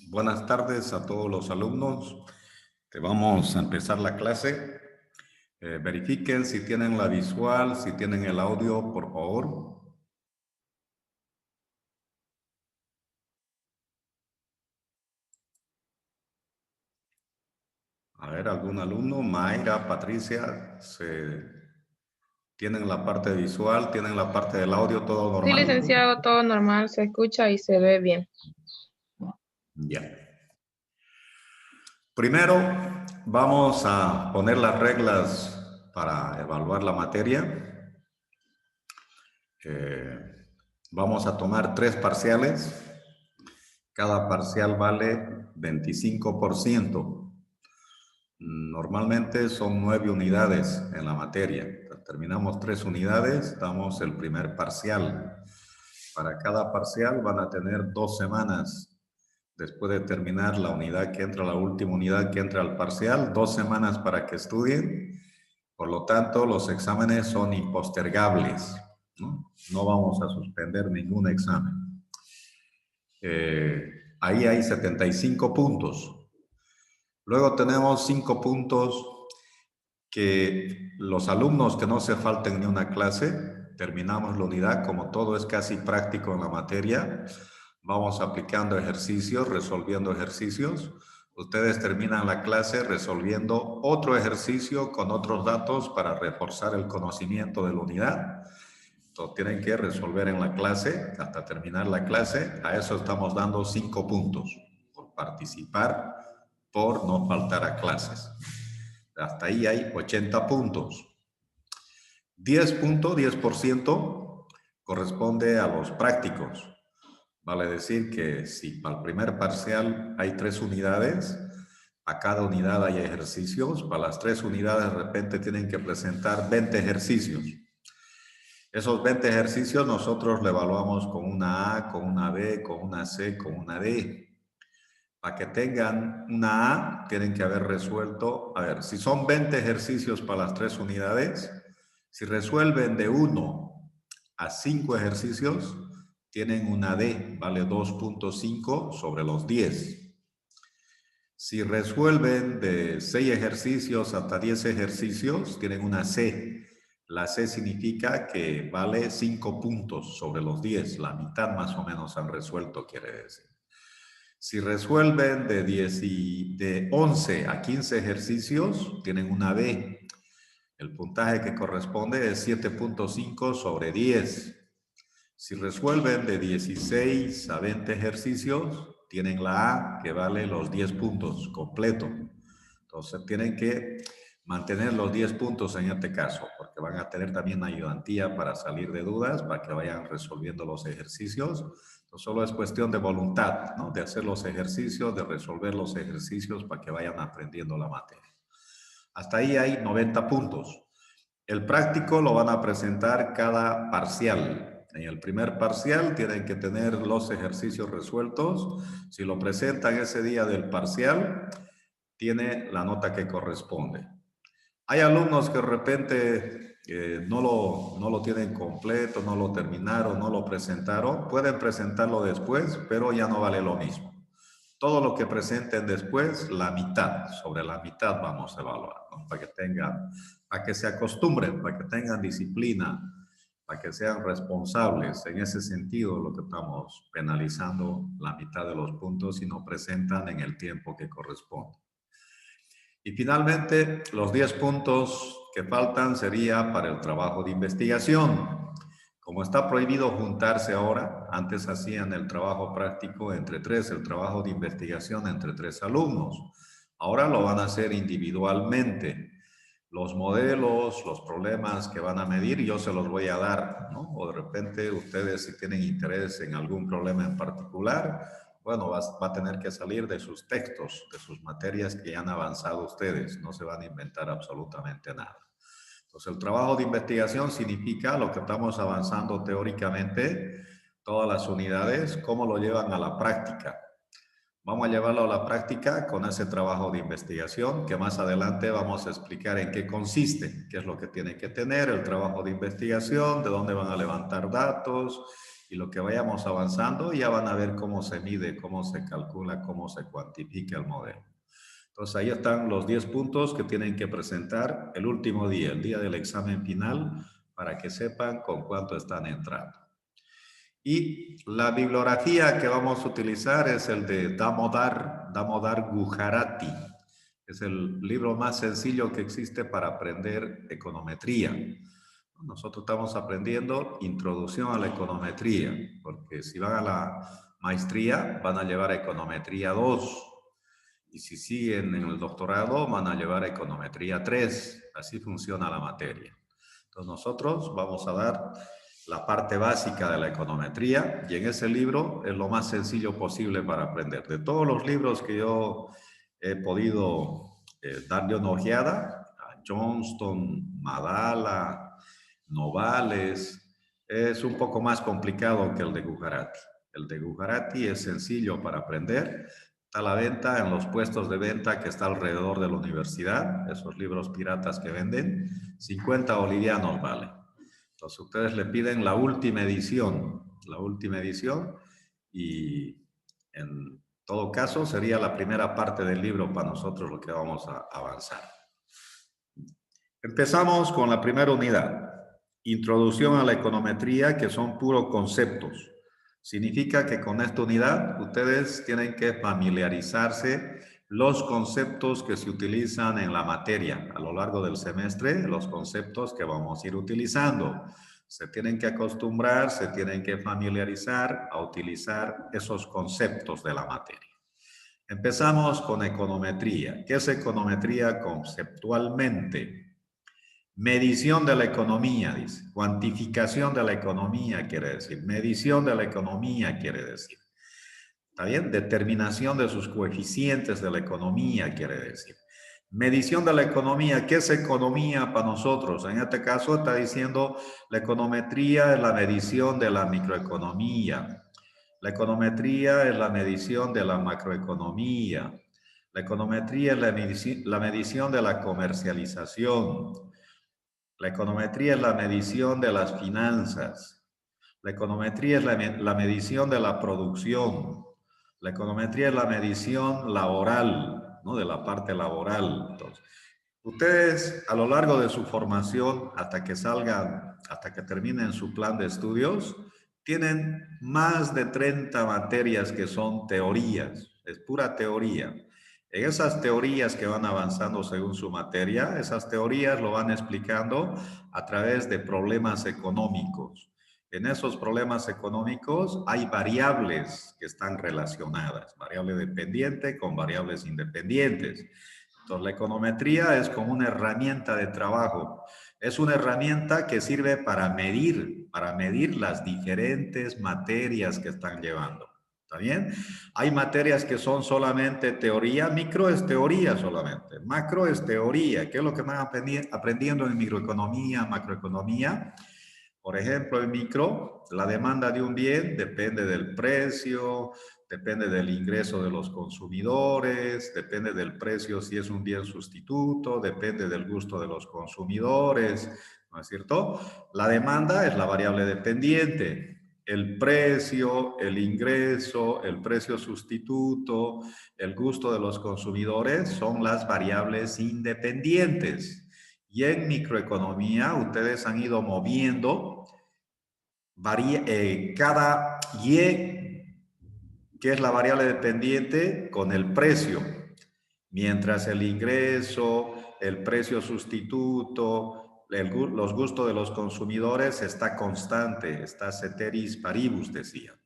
Buenas tardes a todos los alumnos. Vamos a empezar la clase. Verifiquen si tienen la visual, si tienen el audio, por favor. A ver, algún alumno, Mayra, Patricia, ¿tienen la parte visual, tienen la parte del audio, todo normal? Sí, licenciado, todo normal, se escucha y se ve bien. Ya. Primero, vamos a poner las reglas para evaluar la materia. Vamos a tomar 3 parciales. Cada parcial vale 25%. Normalmente son 9 unidades en la materia. Terminamos 3 unidades, damos el primer parcial. Para cada parcial van a tener 2 semanas. Después de terminar la unidad que entra, la última unidad que entra al parcial, 2 semanas para que estudien. Por lo tanto, los exámenes son impostergables, ¿no? No vamos a suspender ningún examen. Ahí hay 75 puntos. Luego tenemos 5 puntos que los alumnos que no se falten ni una clase, terminamos la unidad, como todo es casi práctico en la materia, vamos aplicando ejercicios, resolviendo ejercicios. Ustedes terminan la clase resolviendo otro ejercicio con otros datos para reforzar el conocimiento de la unidad. Entonces tienen que resolver en la clase, hasta terminar la clase. A eso estamos dando 5 puntos por participar, por no faltar a clases. Hasta ahí hay 80 puntos. 10 puntos, 10% corresponde a los prácticos. Vale decir que si para el primer parcial hay 3 unidades, a cada unidad hay ejercicios. Para las 3 unidades de repente tienen que presentar 20 ejercicios. Esos 20 ejercicios nosotros le evaluamos con una A, con una B, con una C, con una D. Para que tengan una A, tienen que haber resuelto, a ver, si son 20 ejercicios para las 3 unidades, si resuelven de 1 a 5 ejercicios, tienen una D, vale 2.5 sobre los 10. Si resuelven de 6 ejercicios hasta 10 ejercicios, tienen una C. La C significa que vale 5 puntos sobre los 10. La mitad más o menos han resuelto, quiere decir. Si resuelven de 11 a 15 ejercicios, tienen una B. El puntaje que corresponde es 7.5 sobre 10. Si resuelven de 16 a 20 ejercicios, tienen la A, que vale los 10 puntos completo. Entonces tienen que mantener los 10 puntos en este caso, porque van a tener también ayudantía para salir de dudas, para que vayan resolviendo los ejercicios. Entonces solo es cuestión de voluntad, ¿no? De hacer los ejercicios, de resolver los ejercicios para que vayan aprendiendo la materia. Hasta ahí hay 90 puntos. El práctico lo van a presentar cada parcial. En el primer parcial tienen que tener los ejercicios resueltos. Si lo presentan ese día del parcial, tiene la nota que corresponde. Hay alumnos que de repente no lo tienen completo, no lo terminaron, no lo presentaron. Pueden presentarlo después, pero ya no vale lo mismo. Todo lo que presenten después, la mitad, sobre la mitad vamos a evaluar, ¿no? Para que se acostumbren, para que tengan disciplina, para que sean responsables. En ese sentido, lo que estamos penalizando, la mitad de los puntos si no presentan en el tiempo que corresponde. Y finalmente, los 10 puntos que faltan sería para el trabajo de investigación. Como está prohibido juntarse ahora, antes hacían el trabajo práctico entre 3, el trabajo de investigación entre 3 alumnos. Ahora lo van a hacer individualmente. Los modelos, los problemas que van a medir, yo se los voy a dar, ¿no? O de repente ustedes si tienen interés en algún problema en particular, bueno, va a tener que salir de sus textos, de sus materias que ya han avanzado ustedes. No se van a inventar absolutamente nada. Entonces, el trabajo de investigación significa lo que estamos avanzando teóricamente, todas las unidades, cómo lo llevan a la práctica. Vamos a llevarlo a la práctica con ese trabajo de investigación, que más adelante vamos a explicar en qué consiste, qué es lo que tiene que tener el trabajo de investigación, de dónde van a levantar datos, y lo que vayamos avanzando ya van a ver cómo se mide, cómo se calcula, cómo se cuantifica el modelo. Entonces ahí están los 10 puntos que tienen que presentar el último día, el día del examen final, para que sepan con cuánto están entrando. Y la bibliografía que vamos a utilizar es el de Damodar Gujarati. Es el libro más sencillo que existe para aprender econometría. Nosotros estamos aprendiendo introducción a la econometría, porque si van a la maestría van a llevar econometría 2. Y si siguen en el doctorado, van a llevar econometría 3. Así funciona la materia. Entonces nosotros vamos a dar la parte básica de la econometría y en ese libro es lo más sencillo posible para aprender. De todos los libros que yo he podido darle una ojeada, a Johnston, Madala, Novales, es un poco más complicado que el de Gujarati. El de Gujarati es sencillo para aprender. Está a la venta en los puestos de venta que está alrededor de la universidad, esos libros piratas que venden, 50 bolivianos vale. Entonces ustedes le piden la última edición y en todo caso sería la primera parte del libro para nosotros lo que vamos a avanzar. Empezamos con la primera unidad, introducción a la econometría, que son puros conceptos. Significa que con esta unidad ustedes tienen que familiarizarse los conceptos que se utilizan en la materia. A lo largo del semestre, los conceptos que vamos a ir utilizando. Se tienen que acostumbrar, se tienen que familiarizar a utilizar esos conceptos de la materia. Empezamos con econometría. ¿Qué es econometría conceptualmente? Medición de la economía, dice. Cuantificación de la economía quiere decir. Medición de la economía quiere decir. ¿Está bien? Determinación de sus coeficientes de la economía quiere decir. Medición de la economía. ¿Qué es economía para nosotros? En este caso está diciendo la econometría es la medición de la microeconomía. La econometría es la medición de la macroeconomía. La econometría es la medición de la comercialización. La econometría es la medición de las finanzas. La econometría es la medición de la producción. La econometría es la medición laboral. ¿no? De la parte laboral. Entonces, ustedes a lo largo de su formación, hasta que salgan, hasta que terminen su plan de estudios, tienen más de 30 materias que son teorías, es pura teoría. En esas teorías que van avanzando según su materia, esas teorías lo van explicando a través de problemas económicos. En esos problemas económicos hay variables que están relacionadas, variable dependiente con variables independientes. Entonces, la econometría es como una herramienta de trabajo. Es una herramienta que sirve para medir las diferentes materias que están llevando. ¿Está bien? Hay materias que son solamente teoría, micro es teoría solamente, macro es teoría. ¿Qué es lo que van aprendiendo en microeconomía, macroeconomía? Por ejemplo, en micro, la demanda de un bien depende del precio, depende del ingreso de los consumidores, depende del precio si es un bien sustituto, depende del gusto de los consumidores, ¿no es cierto? La demanda es la variable dependiente. El precio, el ingreso, el precio sustituto, el gusto de los consumidores son las variables independientes. Y en microeconomía ustedes han ido moviendo cada Y, que es la variable dependiente, con el precio. Mientras el ingreso, el precio sustituto, los gustos de los consumidores está constante, está ceteris paribus, decía.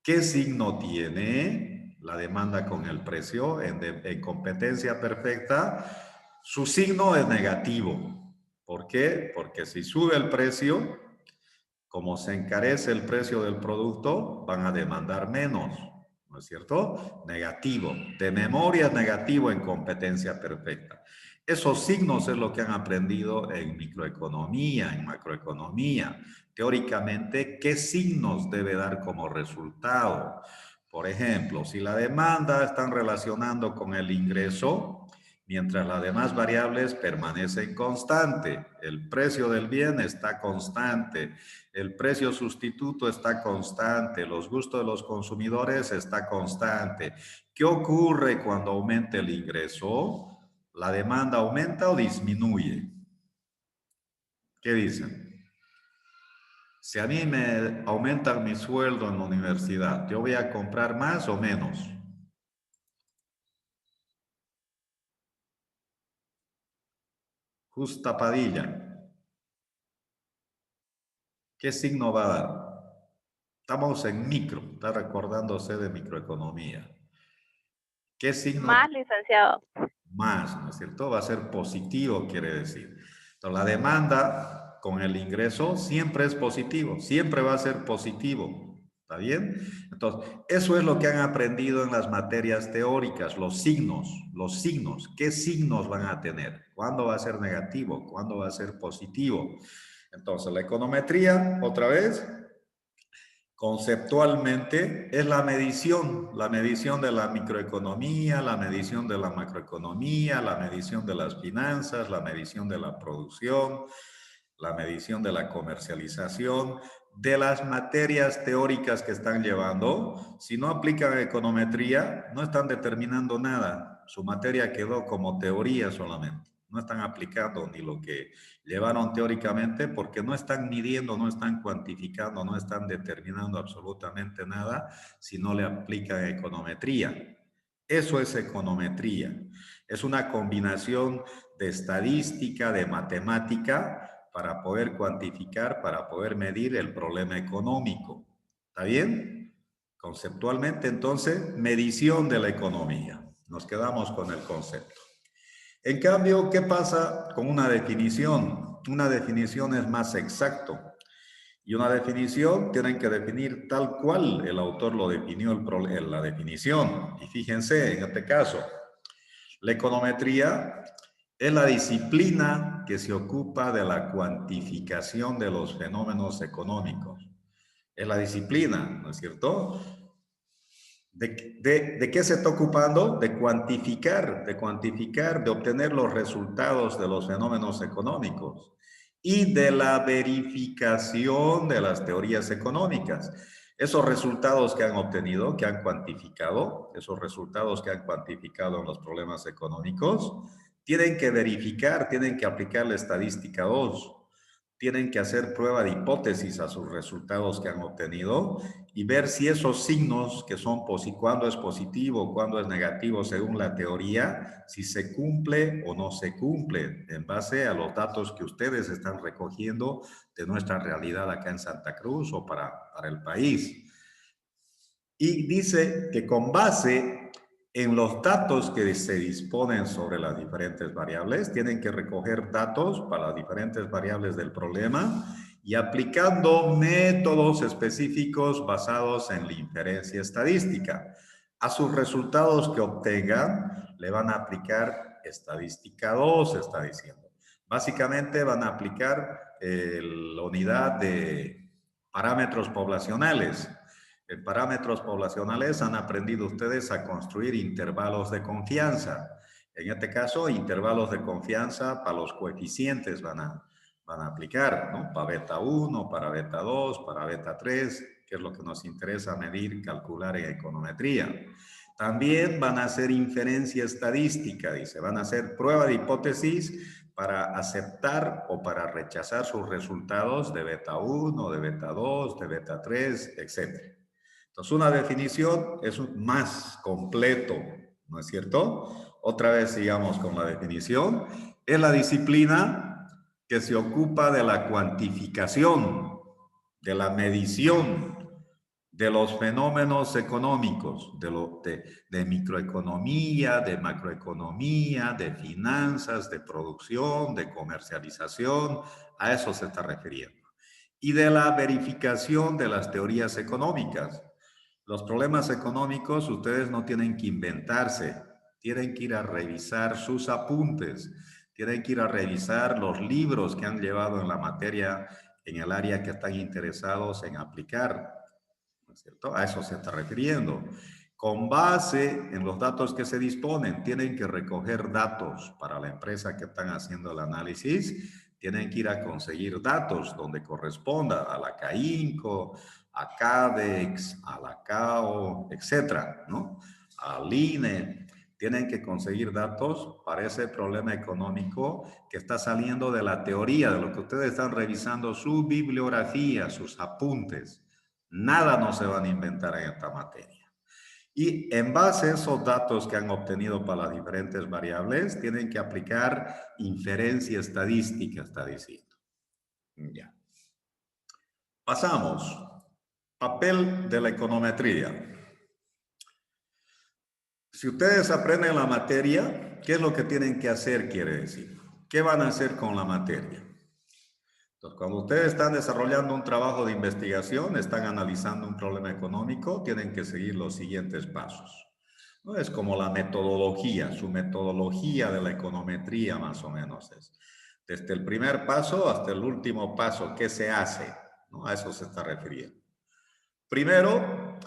¿Qué signo tiene la demanda con el precio en competencia perfecta? Su signo es negativo. ¿Por qué? Porque si sube el precio, como se encarece el precio del producto, van a demandar menos, ¿no es cierto? Negativo. De memoria es negativo en competencia perfecta. Esos signos es lo que han aprendido en microeconomía, en macroeconomía. Teóricamente, ¿qué signos debe dar como resultado? Por ejemplo, si la demanda están relacionando con el ingreso, mientras las demás variables permanecen constantes. El precio del bien está constante, el precio sustituto está constante, los gustos de los consumidores está constante. ¿Qué ocurre cuando aumenta el ingreso? ¿La demanda aumenta o disminuye? ¿Qué dicen? Si a mí me aumentan mi sueldo en la universidad, ¿yo voy a comprar más o menos? Justa Padilla. ¿Qué signo va a dar? Estamos en micro, está recordándose de microeconomía. ¿Qué signo? Más, licenciado. Más, ¿no es cierto? Va a ser positivo, quiere decir. Entonces, la demanda con el ingreso siempre es positivo, siempre va a ser positivo. ¿Está bien? Entonces, eso es lo que han aprendido en las materias teóricas, los signos, los signos. ¿Qué signos van a tener? ¿Cuándo va a ser negativo? ¿Cuándo va a ser positivo? Entonces, la econometría, otra vez, conceptualmente es la medición de la microeconomía, la medición de la macroeconomía, la medición de las finanzas, la medición de la producción, la medición de la comercialización, de las materias teóricas que están llevando. Si no aplican econometría, no están determinando nada. Su materia quedó como teoría solamente. No están aplicando ni lo que llevaron teóricamente porque no están midiendo, no están cuantificando, no están determinando absolutamente nada si no le aplican econometría. Eso es econometría. Es una combinación de estadística, de matemática, para poder cuantificar, para poder medir el problema económico. ¿Está bien? Conceptualmente, entonces, medición de la economía. Nos quedamos con el concepto. En cambio, ¿qué pasa con una definición? Una definición es más exacto. Y una definición tienen que definir tal cual el autor lo definió en la definición. Y fíjense, en este caso, la econometría es la disciplina que se ocupa de la cuantificación de los fenómenos económicos. Es la disciplina, ¿no es cierto? ¿De qué se está ocupando? De cuantificar, de obtener los resultados de los fenómenos económicos y de la verificación de las teorías económicas. Esos resultados que han obtenido, que han cuantificado, esos resultados que han cuantificado en los problemas económicos, tienen que verificar, tienen que aplicar la estadística 2, tienen que hacer prueba de hipótesis a sus resultados que han obtenido y ver si esos signos que son cuándo es positivo, cuándo es negativo según la teoría, si se cumple o no se cumple en base a los datos que ustedes están recogiendo de nuestra realidad acá en Santa Cruz o para el país. Y dice que con base en los datos que se disponen sobre las diferentes variables, tienen que recoger datos para las diferentes variables del problema y aplicando métodos específicos basados en la inferencia estadística. A sus resultados que obtengan, le van a aplicar estadística 2, está diciendo. Básicamente van a aplicar la unidad de parámetros poblacionales. En parámetros poblacionales han aprendido ustedes a construir intervalos de confianza. En este caso, intervalos de confianza para los coeficientes van a aplicar, ¿no? Para beta 1, para beta 2, para beta 3, que es lo que nos interesa medir, calcular en econometría. También van a hacer inferencia estadística, dice, van a hacer prueba de hipótesis para aceptar o para rechazar sus resultados de beta 1, de beta 2, de beta 3, etc. Entonces, una definición es más completo, ¿no es cierto? Otra vez sigamos con la definición. Es la disciplina que se ocupa de la cuantificación, de la medición de los fenómenos económicos, de microeconomía, de macroeconomía, de finanzas, de producción, de comercialización, a eso se está refiriendo. Y de la verificación de las teorías económicas. Los problemas económicos ustedes no tienen que inventarse, tienen que ir a revisar sus apuntes, tienen que ir a revisar los libros que han llevado en la materia, en el área que están interesados en aplicar, ¿no es cierto? A eso se está refiriendo. Con base en los datos que se disponen, tienen que recoger datos para la empresa que están haciendo el análisis, tienen que ir a conseguir datos donde corresponda a la CAINCO, a CADEX, a la CAO, etcétera, ¿no? Al INE. Tienen que conseguir datos para ese problema económico que está saliendo de la teoría, de lo que ustedes están revisando, su bibliografía, sus apuntes. Nada no se van a inventar en esta materia. Y en base a esos datos que han obtenido para las diferentes variables, tienen que aplicar inferencia estadística, está diciendo. Ya. Pasamos. Papel de la econometría. Si ustedes aprenden la materia, ¿qué es lo que tienen que hacer? Quiere decir, ¿qué van a hacer con la materia? Entonces, cuando ustedes están desarrollando un trabajo de investigación, están analizando un problema económico, tienen que seguir los siguientes pasos. ¿No? Es como la metodología, su metodología de la econometría más o menos es. Desde el primer paso hasta el último paso, ¿qué se hace? ¿No? A eso se está refiriendo. Primero,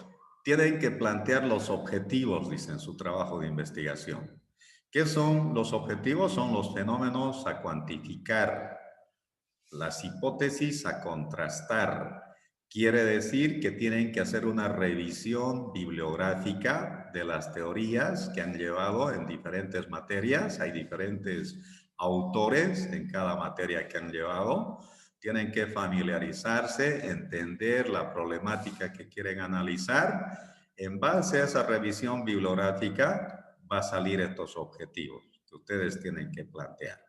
tienen que plantear los objetivos, dicen, su trabajo de investigación. ¿Qué son los objetivos? Son los fenómenos a cuantificar, las hipótesis a contrastar. Quiere decir que tienen que hacer una revisión bibliográfica de las teorías que han llevado en diferentes materias. Hay diferentes autores en cada materia que han llevado. Tienen que familiarizarse, entender la problemática que quieren analizar. En base a esa revisión bibliográfica va a salir estos objetivos que ustedes tienen que plantear.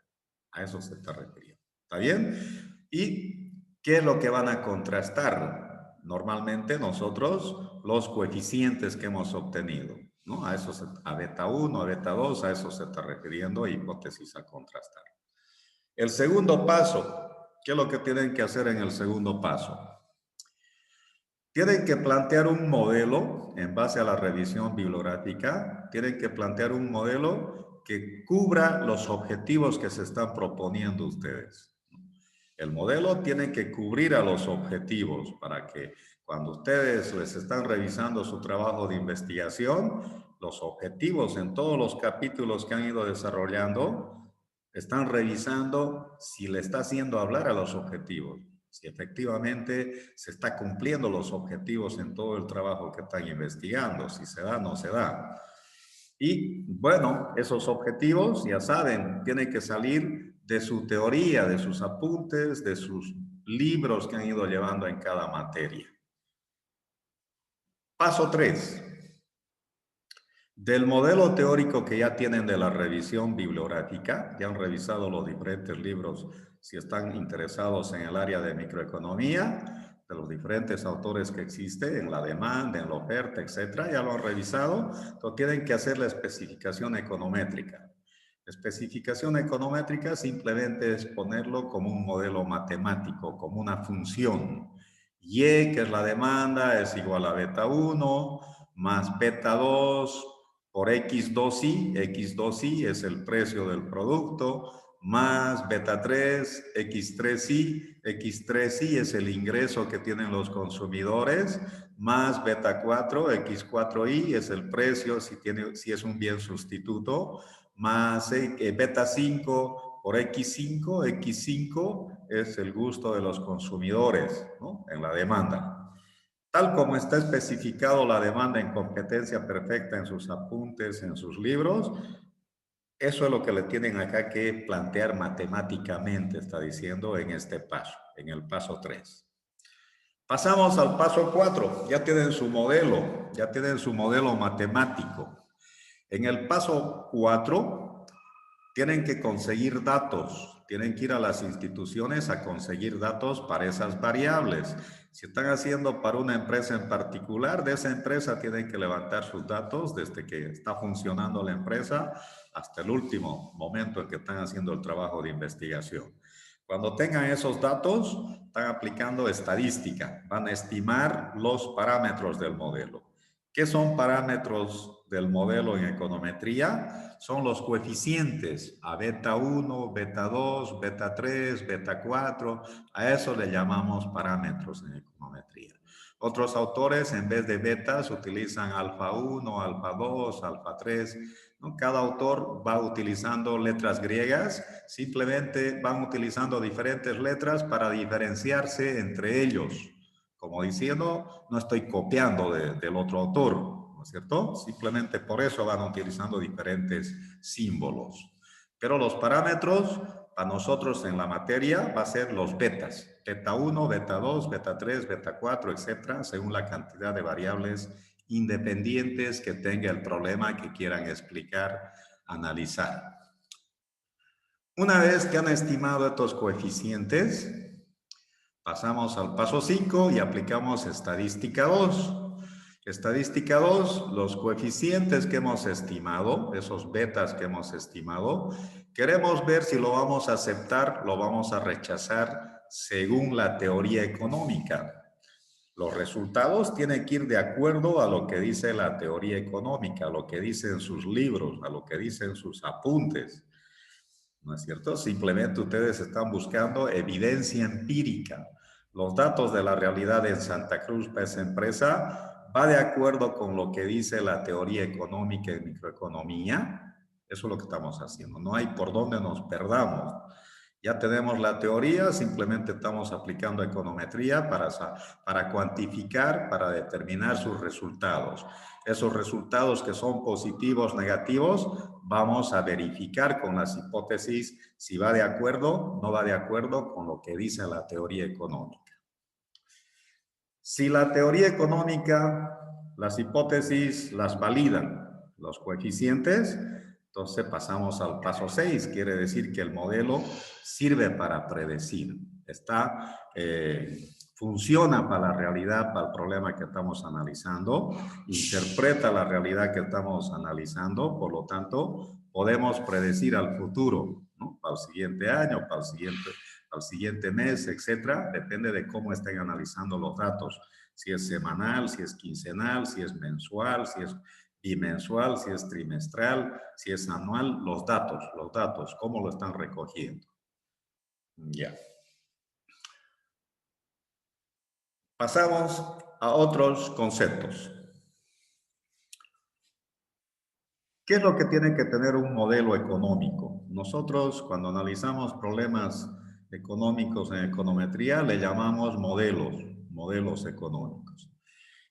A eso se está refiriendo. ¿Está bien? ¿Y qué es lo que van a contrastar? Normalmente nosotros los coeficientes que hemos obtenido, ¿no? A eso a beta 1, a beta 2, a eso se está refiriendo, hipótesis a contrastar. El segundo paso, ¿qué es lo que tienen que hacer en el segundo paso? Tienen que plantear un modelo en base a la revisión bibliográfica, tienen que plantear un modelo que cubra los objetivos que se están proponiendo ustedes. El modelo tiene que cubrir a los objetivos para que cuando ustedes les están revisando su trabajo de investigación, los objetivos en todos los capítulos que han ido desarrollando, están revisando si le está haciendo hablar a los objetivos. si efectivamente se está cumpliendo los objetivos en todo el trabajo que están investigando, si se da o no se da. Y bueno, esos objetivos, ya saben, tienen que salir de su teoría, de sus apuntes, de sus libros que han ido llevando en cada materia. Paso 3. Del modelo teórico que ya tienen de la revisión bibliográfica, ya han revisado los diferentes libros si están interesados en el área de microeconomía, de los diferentes autores que existen, en la demanda, en la oferta, etcétera, ya lo han revisado, entonces tienen que hacer la especificación econométrica. La especificación econométrica simplemente es ponerlo como un modelo matemático, como una función. Y, que es la demanda, es igual a beta 1 más beta 2 por X2i, X2i es el precio del producto, más beta 3, X3i, X3i es el ingreso que tienen los consumidores, más beta 4, X4i es el precio si es un bien sustituto, más beta 5 por X5, X5 es el gusto de los consumidores, ¿no? En la demanda. Tal como está especificado la demanda en competencia perfecta en sus apuntes, en sus libros, eso es lo que le tienen acá que plantear matemáticamente, está diciendo en este paso, en el paso 3. Pasamos al paso 4, ya tienen su modelo matemático. En el paso 4, tienen que conseguir datos, tienen que ir a las instituciones a conseguir datos para esas variables. Si están haciendo para una empresa en particular, de esa empresa tienen que levantar sus datos desde que está funcionando la empresa hasta el último momento en que están haciendo el trabajo de investigación. Cuando tengan esos datos, están aplicando estadística, van a estimar los parámetros del modelo. ¿Qué son parámetros del modelo en econometría? Son los coeficientes a beta 1, beta 2, beta 3, beta 4. A eso le llamamos parámetros en econometría. Otros autores, en vez de betas, utilizan alfa 1, alfa 2, alfa 3. ¿No? Cada autor va utilizando letras griegas, simplemente van utilizando diferentes letras para diferenciarse entre ellos. Como diciendo, no estoy copiando del otro autor, ¿no es cierto? Simplemente por eso van utilizando diferentes símbolos. Pero los parámetros, para nosotros en la materia, va a ser los betas. Beta 1, beta 2, beta 3, beta 4, etcétera, según la cantidad de variables independientes que tenga el problema que quieran explicar, analizar. Una vez que han estimado estos coeficientes, pasamos al paso 5 y aplicamos estadística 2. Estadística 2, los coeficientes que hemos estimado, esos betas que hemos estimado, queremos ver si lo vamos a aceptar, lo vamos a rechazar según la teoría económica. Los resultados tienen que ir de acuerdo a lo que dice la teoría económica, a lo que dicen sus libros, a lo que dicen sus apuntes. ¿No es cierto? Simplemente ustedes están buscando evidencia empírica. Los datos de la realidad en Santa Cruz para esa empresa va de acuerdo con lo que dice la teoría económica y microeconomía. Eso es lo que estamos haciendo. No hay por dónde nos perdamos. Ya tenemos la teoría, simplemente estamos aplicando econometría para cuantificar, para determinar sus resultados. Esos resultados que son positivos, negativos, vamos a verificar con las hipótesis si va de acuerdo, no va de acuerdo con lo que dice la teoría económica. Si la teoría económica, las hipótesis las validan los coeficientes, entonces pasamos al paso 6, quiere decir que el modelo sirve para predecir, funciona para la realidad, para el problema que estamos analizando, interpreta la realidad que estamos analizando, por lo tanto, podemos predecir al futuro, ¿no? Para el siguiente año, para el siguiente mes, etcétera, depende de cómo estén analizando los datos, si es semanal, si es quincenal, si es mensual, si es bimensual, si es trimestral, si es anual, los datos, cómo lo están recogiendo. Ya. Pasamos a otros conceptos. ¿Qué es lo que tiene que tener un modelo económico? Nosotros, cuando analizamos problemas económicos en econometría le llamamos modelos económicos.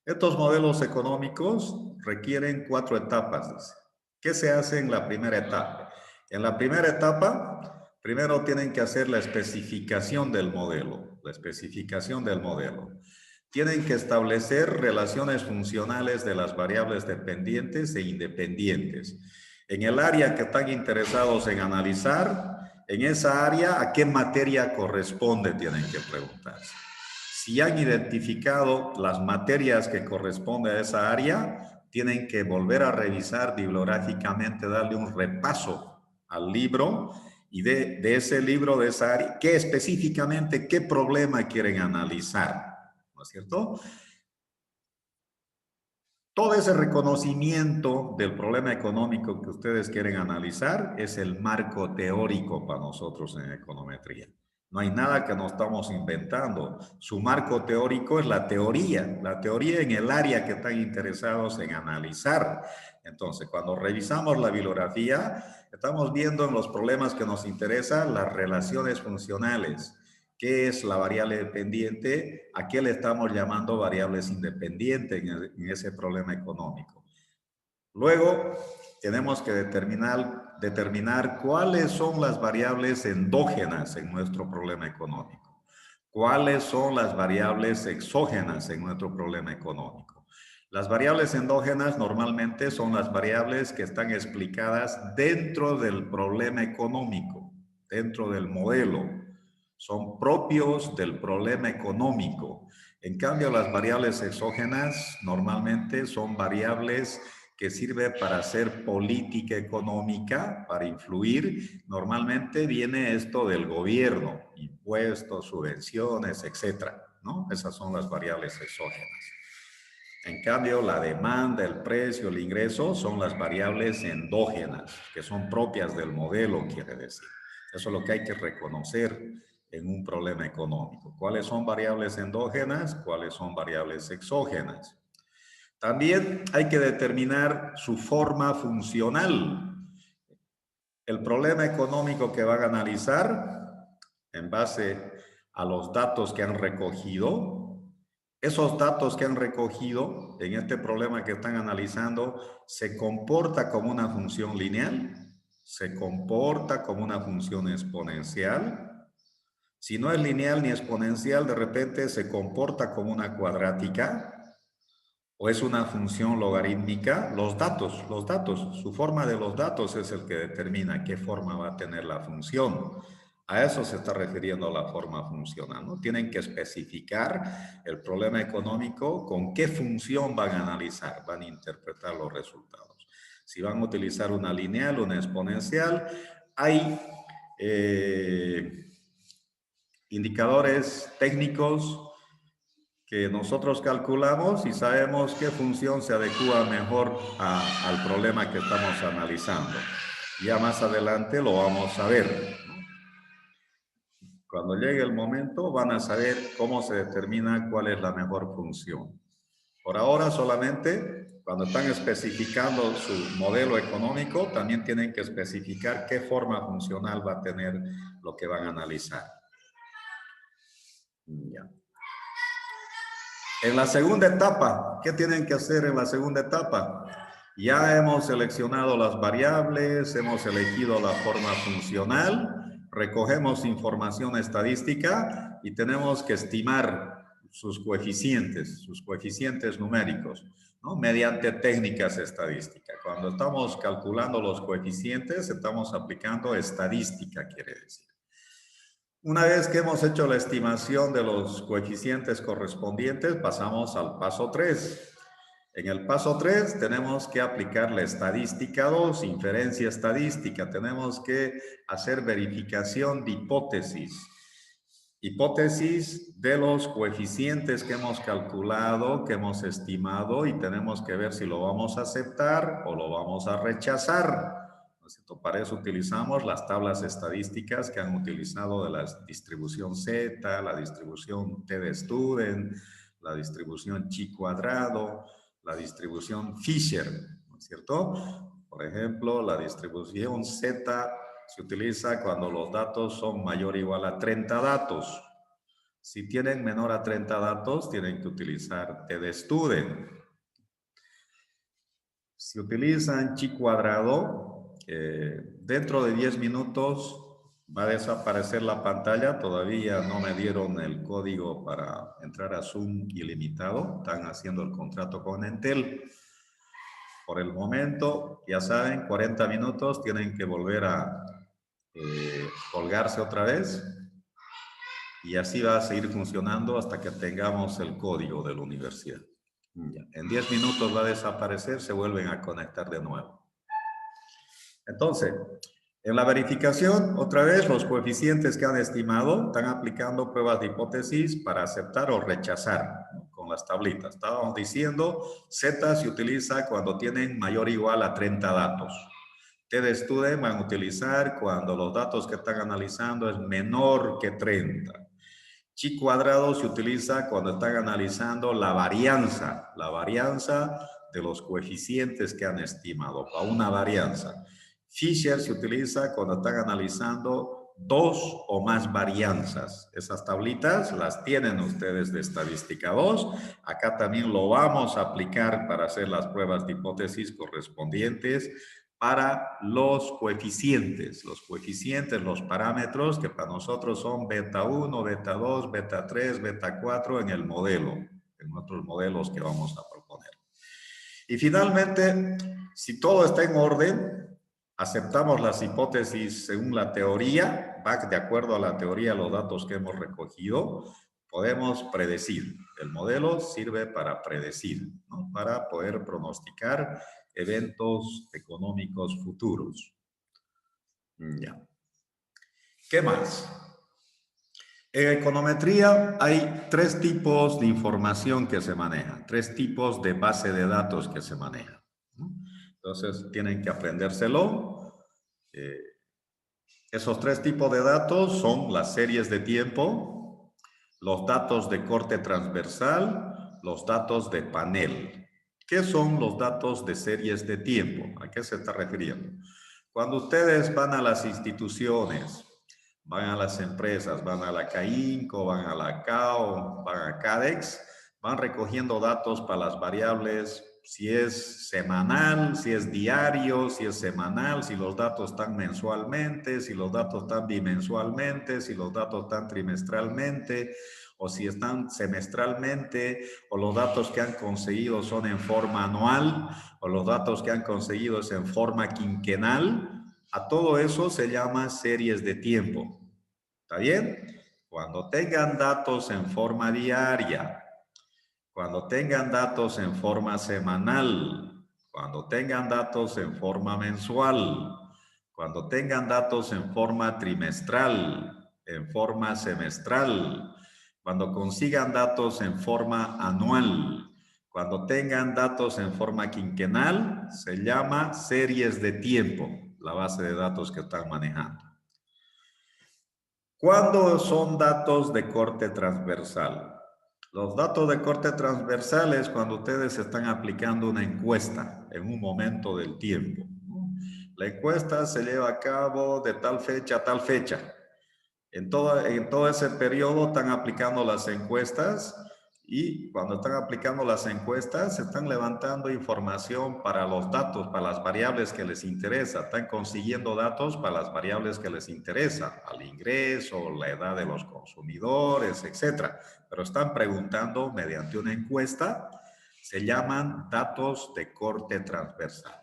Estos modelos económicos requieren 4 etapas. Dice. ¿Qué se hace en la primera etapa? En la primera etapa, primero tienen que hacer la especificación del modelo. Tienen que establecer relaciones funcionales de las variables dependientes e independientes. En el área que están interesados en analizar, en esa área, ¿a qué materia corresponde? Tienen que preguntarse. Si han identificado las materias que corresponden a esa área, tienen que volver a revisar bibliográficamente, darle un repaso al libro y de ese libro, de esa área, qué específicamente, qué problema quieren analizar, ¿no es cierto? Todo ese reconocimiento del problema económico que ustedes quieren analizar es el marco teórico para nosotros en econometría. No hay nada que nos estamos inventando. Su marco teórico es la teoría en el área que están interesados en analizar. Entonces, cuando revisamos la bibliografía, estamos viendo en los problemas que nos interesan las relaciones funcionales. ¿Qué es la variable dependiente? ¿A qué le estamos llamando variables independientes en ese problema económico? Luego, tenemos que determinar cuáles son las variables endógenas en nuestro problema económico. ¿Cuáles son las variables exógenas en nuestro problema económico? Las variables endógenas normalmente son las variables que están explicadas dentro del problema económico, dentro del modelo. Son propios del problema económico. En cambio, las variables exógenas normalmente son variables que sirven para hacer política económica, para influir. Normalmente viene esto del gobierno, impuestos, subvenciones, etcétera, ¿no? Esas son las variables exógenas. En cambio, la demanda, el precio, el ingreso son las variables endógenas, que son propias del modelo, quiere decir. Eso es lo que hay que reconocer en un problema económico. ¿Cuáles son variables endógenas? ¿Cuáles son variables exógenas? También hay que determinar su forma funcional. El problema económico que van a analizar, en base a los datos que han recogido, esos datos que han recogido en este problema que están analizando, ¿se comporta como una función lineal? ¿Se comporta como una función exponencial? Si no es lineal ni exponencial, de repente se comporta como una cuadrática o es una función logarítmica. Los datos, su forma de los datos es el que determina qué forma va a tener la función. A eso se está refiriendo la forma funcional, ¿no? Tienen que especificar el problema económico con qué función van a analizar, van a interpretar los resultados. Si van a utilizar una lineal, una exponencial, hay indicadores técnicos que nosotros calculamos y sabemos qué función se adecua mejor al problema que estamos analizando. Ya más adelante lo vamos a ver. Cuando llegue el momento van a saber cómo se determina cuál es la mejor función. Por ahora solamente, cuando están especificando su modelo económico, también tienen que especificar qué forma funcional va a tener lo que van a analizar. Ya. En la segunda etapa, ¿qué tienen que hacer en la segunda etapa? Ya hemos seleccionado las variables, hemos elegido la forma funcional, recogemos información estadística y tenemos que estimar sus coeficientes numéricos, ¿no? Mediante técnicas estadísticas. Cuando estamos calculando los coeficientes, estamos aplicando estadística, quiere decir. Una vez que hemos hecho la estimación de los coeficientes correspondientes, pasamos al paso 3. En el paso 3 tenemos que aplicar la estadística 2, inferencia estadística. Tenemos que hacer verificación de hipótesis. Hipótesis de los coeficientes que hemos calculado, que hemos estimado y tenemos que ver si lo vamos a aceptar o lo vamos a rechazar. Para eso utilizamos las tablas estadísticas que han utilizado de la distribución Z, la distribución T de Student, la distribución chi cuadrado, la distribución Fisher, ¿no es cierto? Por ejemplo, la distribución Z se utiliza cuando los datos son mayor o igual a 30 datos. Si tienen menor a 30 datos, tienen que utilizar tdstudent. Si utilizan chi cuadrado, dentro de 10 minutos va a desaparecer la pantalla. Todavía no me dieron el código para entrar a Zoom ilimitado. Están haciendo el contrato con Entel. Por el momento, ya saben, 40 minutos tienen que volver a colgarse otra vez. Y así va a seguir funcionando hasta que tengamos el código de la universidad. En 10 minutos va a desaparecer, se vuelven a conectar de nuevo. Entonces, en la verificación, otra vez, los coeficientes que han estimado están aplicando pruebas de hipótesis para aceptar o rechazar, ¿no? Con las tablitas. Estábamos diciendo, Z se utiliza cuando tienen mayor o igual a 30 datos. tdstudent van a utilizar cuando los datos que están analizando es menor que 30. Chi cuadrado se utiliza cuando están analizando la varianza de los coeficientes que han estimado, para una varianza. Fisher se utiliza cuando están analizando dos o más varianzas. Esas tablitas las tienen ustedes de estadística 2. Acá también lo vamos a aplicar para hacer las pruebas de hipótesis correspondientes para los coeficientes, los parámetros que para nosotros son beta 1, beta 2, beta 3, beta 4 en el modelo, en otros modelos que vamos a proponer. Y finalmente, si todo está en orden, aceptamos las hipótesis según la teoría, va de acuerdo a la teoría los datos que hemos recogido, podemos predecir. El modelo sirve para predecir, ¿no? Para poder pronosticar eventos económicos futuros. Ya. ¿Qué más? En econometría hay 3 tipos de información que se manejan, 3 tipos de base de datos que se manejan. Entonces, tienen que aprendérselo. Esos 3 tipos de datos son las series de tiempo, los datos de corte transversal, los datos de panel. ¿Qué son los datos de series de tiempo? ¿A qué se está refiriendo? Cuando ustedes van a las instituciones, van a las empresas, van a la CAINCO, van a la CAO, van a CADEX, van recogiendo datos para las variables, si es semanal, si es diario, si es semanal, si los datos están mensualmente, si los datos están bimensualmente, si los datos están trimestralmente, o si están semestralmente, o los datos que han conseguido son en forma anual, o los datos que han conseguido es en forma quinquenal. A todo eso se llama series de tiempo. ¿Está bien? Cuando tengan datos en forma diaria, cuando tengan datos en forma semanal, cuando tengan datos en forma mensual, cuando tengan datos en forma trimestral, en forma semestral, cuando consigan datos en forma anual, cuando tengan datos en forma quinquenal, se llama series de tiempo, la base de datos que están manejando. ¿Cuándo son datos de corte transversal? Los datos de corte transversal es cuando ustedes están aplicando una encuesta en un momento del tiempo. La encuesta se lleva a cabo de tal fecha a tal fecha. En todo ese periodo están aplicando las encuestas y cuando están aplicando las encuestas se están levantando información para los datos, para las variables que les interesa. Están consiguiendo datos para las variables que les interesa, al ingreso, la edad de los consumidores, etc. Pero están preguntando mediante una encuesta, se llaman datos de corte transversal.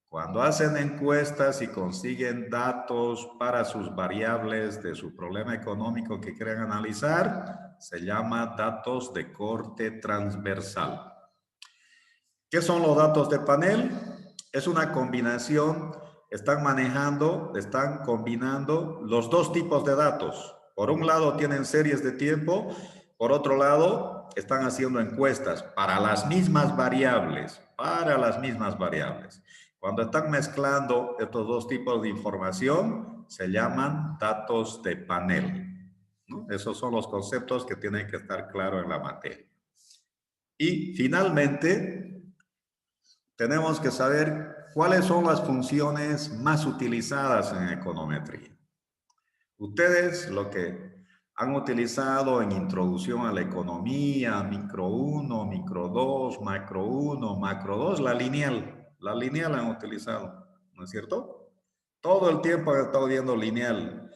Cuando hacen encuestas y consiguen datos para sus variables de su problema económico que quieren analizar, se llama datos de corte transversal. ¿Qué son los datos de panel? Es una combinación, están combinando los 2 tipos de datos. Por un lado tienen series de tiempo, por otro lado están haciendo encuestas para las mismas variables, Cuando están mezclando estos 2 tipos de información, se llaman datos de panel, ¿no? Esos son los conceptos que tienen que estar claros en la materia. Y finalmente, tenemos que saber ¿cuáles son las funciones más utilizadas en econometría? Ustedes lo que han utilizado en introducción a la economía, micro 1, micro 2, macro 1, macro 2, la lineal han utilizado, ¿no es cierto? Todo el tiempo han estado viendo lineal.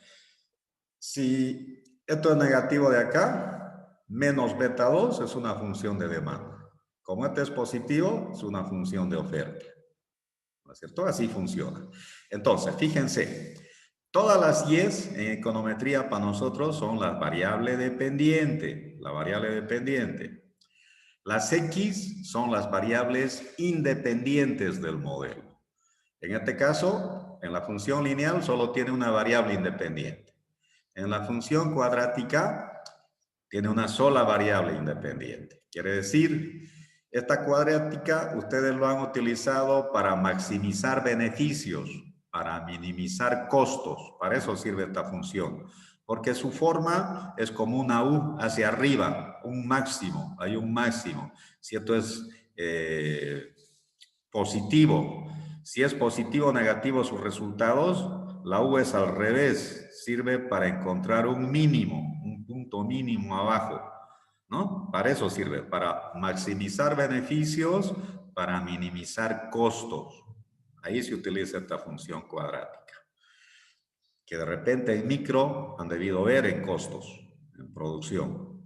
Si esto es negativo de acá, menos beta 2 es una función de demanda. Como este es positivo, es una función de oferta, ¿no es cierto? Así funciona. Entonces, fíjense, todas las Y's en econometría para nosotros son las variables dependientes, la variable dependiente. Las X son las variables independientes del modelo. En este caso, en la función lineal solo tiene una variable independiente. En la función cuadrática tiene una sola variable independiente. Quiere decir, esta cuadrática ustedes lo han utilizado para maximizar beneficios, para minimizar costos. Para eso sirve esta función. Porque su forma es como una U hacia arriba, un máximo, hay un máximo. Si esto es positivo, si es positivo o negativo sus resultados, la U es al revés, sirve para encontrar un mínimo, un punto mínimo abajo, ¿no? Para eso sirve, para maximizar beneficios, para minimizar costos. Ahí se utiliza esta función cuadrática, que de repente en micro han debido ver en costos, en producción.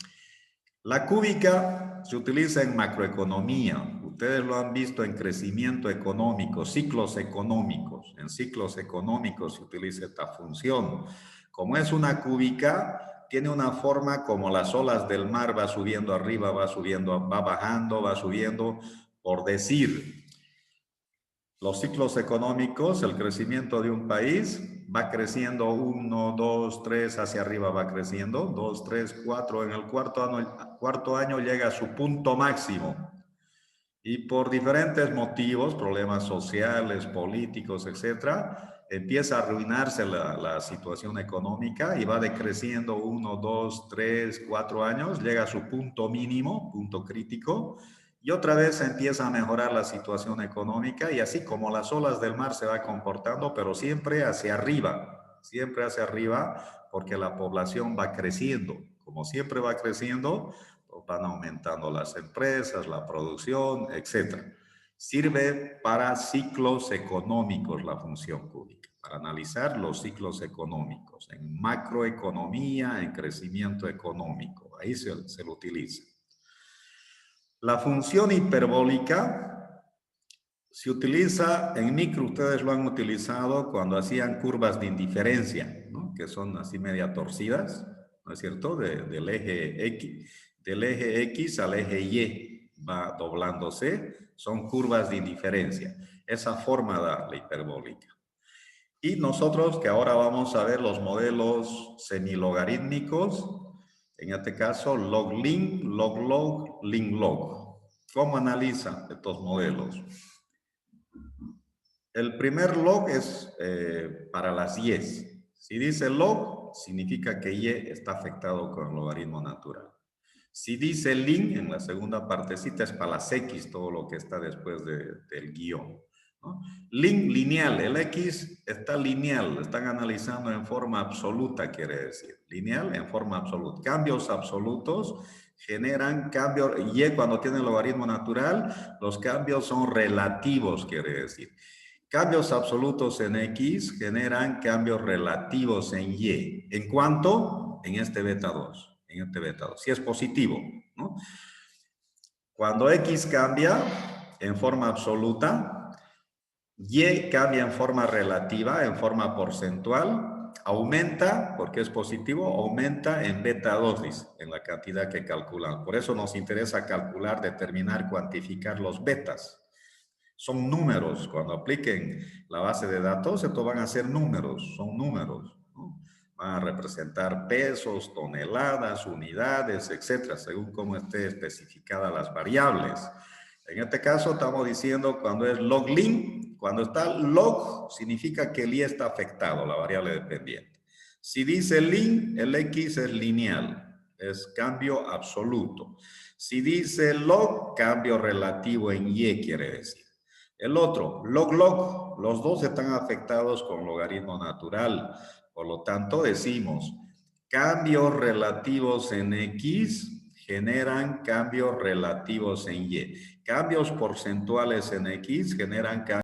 La cúbica se utiliza en macroeconomía. Ustedes lo han visto en crecimiento económico, ciclos económicos. En ciclos económicos se utiliza esta función. Como es una cúbica, tiene una forma como las olas del mar, va subiendo arriba, va subiendo, va bajando, va subiendo. Por decir, los ciclos económicos, el crecimiento de un país va creciendo 1, 2, 3, hacia arriba va creciendo, 2, 3, 4, en el cuarto año llega a su punto máximo. Y por diferentes motivos, problemas sociales, políticos, etcétera, empieza a arruinarse la situación económica y va decreciendo 1, 2, 3, 4 años, llega a su punto mínimo, punto crítico, y otra vez empieza a mejorar la situación económica y así como las olas del mar se va comportando, pero siempre hacia arriba, porque la población va creciendo. Como siempre va creciendo, van aumentando las empresas, la producción, etc. Sirve para ciclos económicos la función cúbica, para analizar los ciclos económicos, en macroeconomía, en crecimiento económico. Ahí se lo utiliza. La función hiperbólica se utiliza en micro, ustedes lo han utilizado cuando hacían curvas de indiferencia, ¿no? Que son así media torcidas, ¿no es cierto? Del eje X al eje Y va doblándose, son curvas de indiferencia. Esa forma da la hiperbólica. Y nosotros que ahora vamos a ver los modelos semilogarítmicos, en este caso log-lin, log-log, lin-log. ¿Cómo analiza estos modelos? El primer log es para las Y's. Si dice log, significa que Y está afectado con el logaritmo natural. Si dice lin, en la segunda partecita es para las X, todo lo que está después del guión, ¿no? Lin, lineal, el X está lineal, lo están analizando en forma absoluta, quiere decir. Lineal en forma absoluta. Cambios absolutos generan cambios, Y cuando tiene el logaritmo natural, los cambios son relativos, quiere decir. Cambios absolutos en X generan cambios relativos en Y. ¿En cuánto? En este beta 2. En este beta 2. Si es positivo, ¿no? Cuando X cambia en forma absoluta, Y cambia en forma relativa, en forma porcentual, aumenta, porque es positivo, aumenta en beta 2, dice, en la cantidad que calculan. Por eso nos interesa calcular, determinar, cuantificar los betas. Son números. Cuando apliquen la base de datos, estos van a ser números, son números, ¿no? Van a representar pesos, toneladas, unidades, etcétera, según cómo esté especificadas las variables. En este caso estamos diciendo cuando es log-lin, cuando está log, significa que el Y está afectado, la variable dependiente. Si dice lin, el X es lineal, es cambio absoluto. Si dice log, cambio relativo en Y quiere decir. El otro, log. Los dos están afectados con logaritmo natural. Por lo tanto, decimos, cambios relativos en X generan cambios relativos en Y. Cambios porcentuales en X generan cambios